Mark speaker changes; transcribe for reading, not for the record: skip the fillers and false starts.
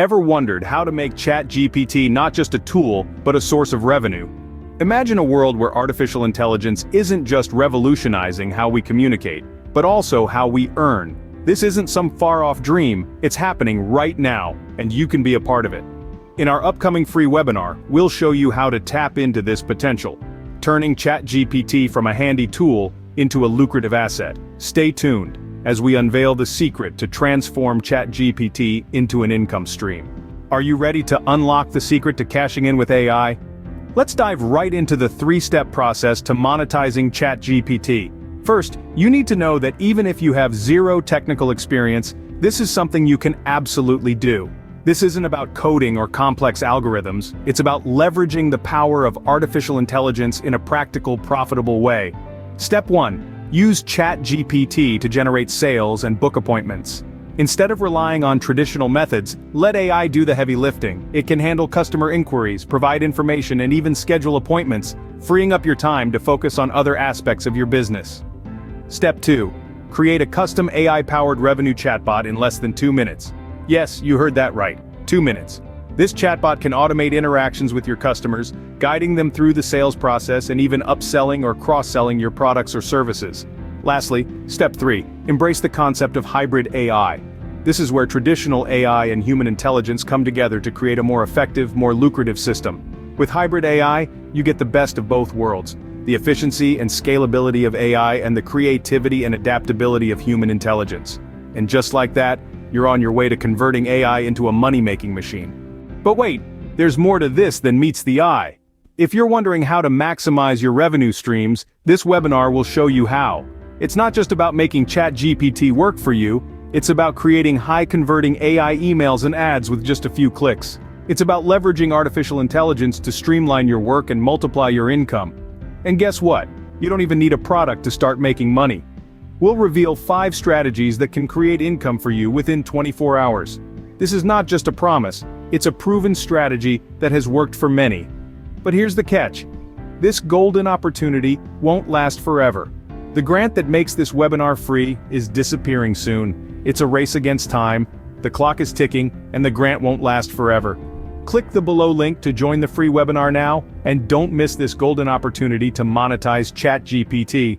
Speaker 1: Ever wondered how to make ChatGPT not just a tool, but a source of revenue? Imagine a world where artificial intelligence isn't just revolutionizing how we communicate, but also how we earn. This isn't some far-off dream, it's happening right now, and you can be a part of it. In our upcoming free webinar, we'll show you how to tap into this potential, turning ChatGPT from a handy tool into a lucrative asset. Stay tuned as we unveil the secret to transform ChatGPT into an income stream. Are you ready to unlock the secret to cashing in with AI? Let's dive right into the three-step process to monetizing ChatGPT. First, you need to know that even if you have zero technical experience, this is something you can absolutely do. This isn't about coding or complex algorithms, it's about leveraging the power of artificial intelligence in a practical, profitable way. Step 1. Use ChatGPT to generate sales and book appointments. Instead of relying on traditional methods, let AI do the heavy lifting. It can handle customer inquiries, provide information, and even schedule appointments, freeing up your time to focus on other aspects of your business. Step 2. Create a custom AI-powered revenue chatbot in less than 2 minutes. Yes, you heard that right. 2 minutes. This chatbot can automate interactions with your customers, guiding them through the sales process and even upselling or cross-selling your products or services. Lastly, Step 3. Embrace the concept of hybrid AI. This is where traditional AI and human intelligence come together to create a more effective, more lucrative system. With hybrid AI, you get the best of both worlds: the efficiency and scalability of AI and the creativity and adaptability of human intelligence. And just like that, you're on your way to converting AI into a money-making machine. But wait, there's more to this than meets the eye. If you're wondering how to maximize your revenue streams, this webinar will show you how. It's not just about making ChatGPT work for you, it's about creating high-converting AI emails and ads with just a few clicks. It's about leveraging artificial intelligence to streamline your work and multiply your income. And guess what? You don't even need a product to start making money. We'll reveal 5 strategies that can create income for you within 24 hours. This is not just a promise, it's a proven strategy that has worked for many. But here's the catch. This golden opportunity won't last forever. The grant that makes this webinar free is disappearing soon. It's a race against time, the clock is ticking, and the grant won't last forever. Click the below link to join the free webinar now, and don't miss this golden opportunity to monetize ChatGPT.